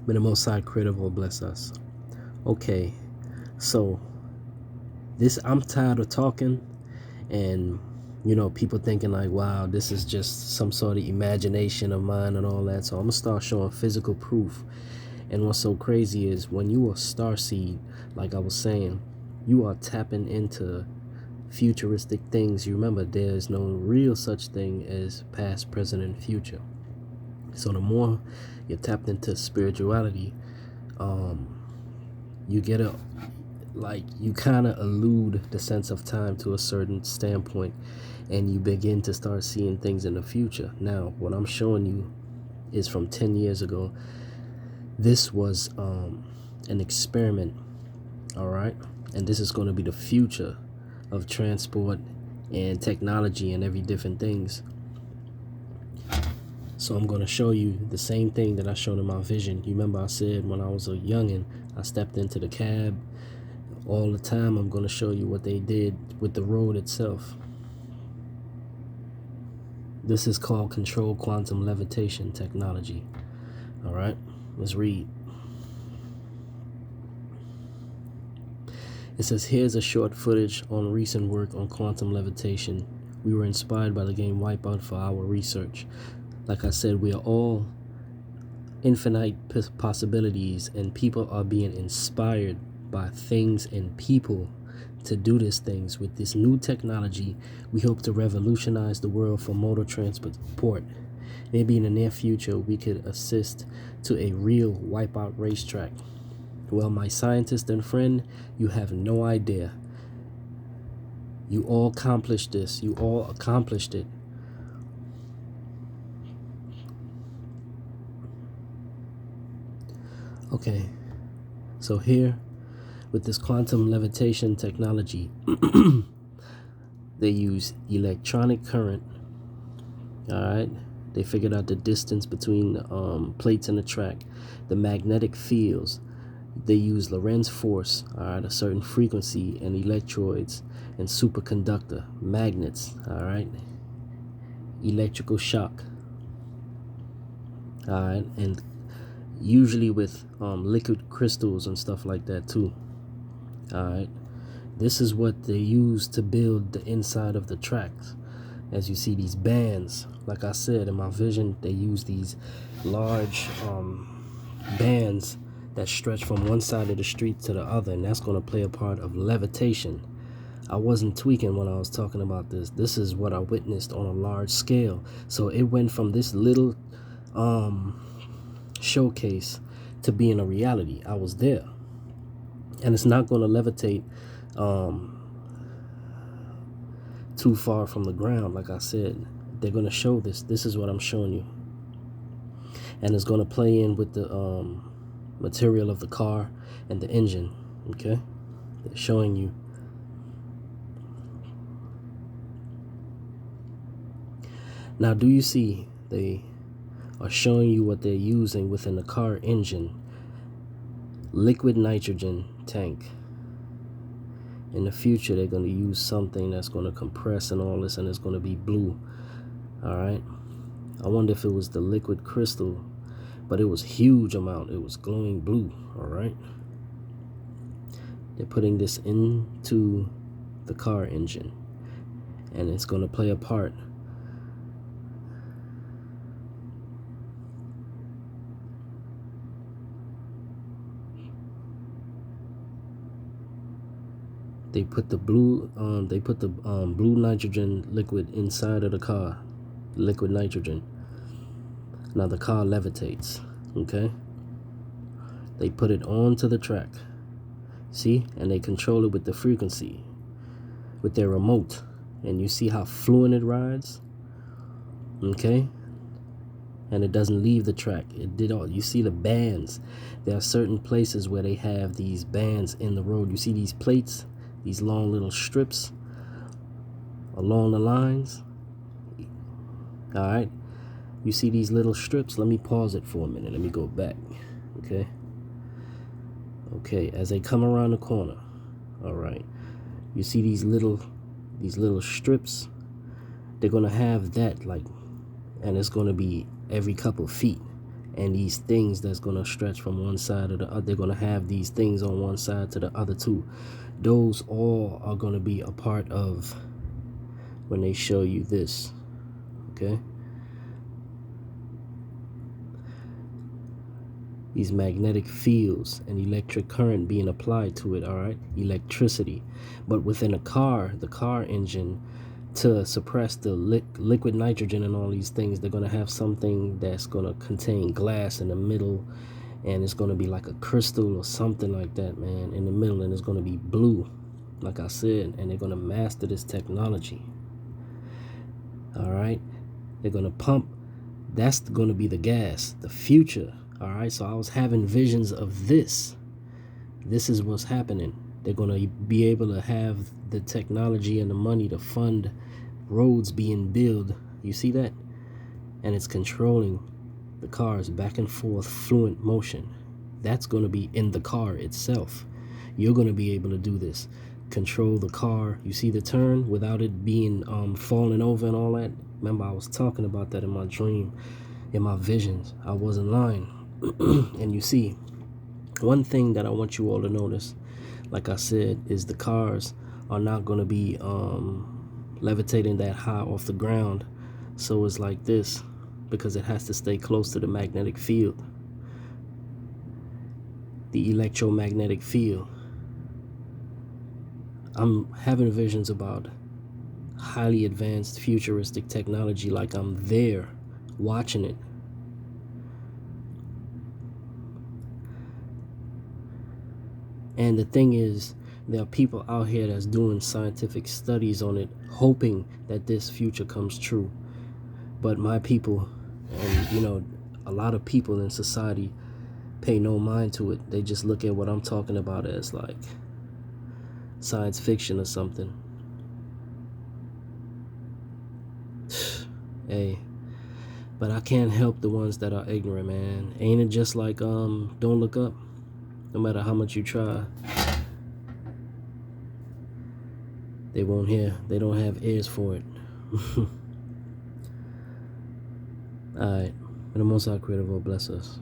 May the Most High Creator will bless us. Okay, so I'm tired of talking, and people thinking like, wow, this is just some sort of imagination of mine and all that. So I'm gonna start showing physical proof. And what's so crazy is when you are starseed, like I was saying, you are tapping into futuristic things. You remember there's no real such thing as past, present, and future. So the more you're tapped into spirituality, you get you kind of elude the sense of time to a certain standpoint, and you begin to start seeing things in the future. Now, what I'm showing you is from 10 years ago. This was an experiment, all right? And this is going to be the future of transport and technology and every different things. So I'm going to show you the same thing that I showed in my vision. You remember I said when I was a youngin', I stepped into the cab. All the time I'm going to show you what they did with the road itself. This is called controlled quantum levitation technology. All right, let's read. It says, here's a short footage on recent work on quantum levitation. We were inspired by the game Wipeout for our research. Like I said, we are all infinite possibilities, and people are being inspired by things and people to do these things. With this new technology, we hope to revolutionize the world for motor transport. Maybe in the near future, we could assist to a real wipeout racetrack. Well, my scientist and friend, you have no idea. You all accomplished this. You all accomplished it. Okay, so here, with this quantum levitation technology, they use electronic current. All right, they figured out the distance between the plates in the track, the magnetic fields. They use Lorentz force, all right, a certain frequency, and electrodes and superconductor magnets, all right, electrical shock, all right, and usually with liquid crystals and stuff like that too. All right, this is what they use to build the inside of the tracks. As you see these bands, like I said in my vision, they use these large bands that stretch from one side of the street to the other, and that's going to play a part of levitation. I wasn't tweaking when I was talking about this. This is what I witnessed on a large scale. So it went from this little showcase to being a reality. I was there, and it's not going to levitate too far from the ground. Like I said, they're going to show this. This is what I'm showing you, and it's going to play in with the material of the car and the engine. Okay, they're showing you. Now, do you see they are showing you what they're using within the car engine? Liquid nitrogen tank. In the future, they're going to use something that's going to compress and all this, and it's going to be blue. All right, I wonder if it was the liquid crystal, but it was huge amount. It was glowing blue. All right, they're putting this into the car engine, and it's going to play a part. They put the blue blue nitrogen liquid inside of the car, liquid nitrogen. Now the car levitates. Okay, they put it onto the track. See, and they control it with the frequency, with their remote, and you see how fluent it rides. Okay, and it doesn't leave the track. It did all. You see the bands. There are certain places where they have these bands in the road. You see these plates, these long little strips along the lines. All right, you see these little strips. Let me pause it for a minute. Let me go back. Okay, as they come around the corner, all right, you see these little strips. They're gonna have that, like, and it's gonna be every couple feet, and these things that's going to stretch from one side to the other. They're going to have these things on one side to the other too. Those all are going to be a part of when they show you this. Okay, these magnetic fields and electric current being applied to it. All right, electricity. But within a car, the car engine, to suppress the liquid nitrogen and all these things, they're going to have something that's going to contain glass in the middle, and it's going to be like a crystal or something like that, man, in the middle, and it's going to be blue, like I said, and they're going to master this technology. All right, they're going to pump. That's going to be the gas, the future. All right, so I was having visions of this. This is what's happening. They're going to be able to have the technology and the money to fund roads being built. You see that? And it's controlling the cars back and forth, fluent motion. That's going to be in the car itself. You're going to be able to do this. Control the car. You see the turn without it being falling over and all that. Remember, I was talking about that in my dream, in my visions. I wasn't lying. And you see, one thing that I want you all to notice, like I said, is the cars are not going to be levitating that high off the ground. So it's like this, because it has to stay close to the magnetic field, the electromagnetic field. I'm having visions about highly advanced futuristic technology, like I'm there watching it. And the thing is, there are people out here that's doing scientific studies on it, hoping that this future comes true. But my people, and you know, a lot of people in society pay no mind to it. They just look at what I'm talking about as like science fiction or something. Hey, but I can't help the ones that are ignorant, man. Ain't it just like don't look up? No matter how much you try, they won't hear. They don't have ears for it. Alright. And the Most High Creator will bless us.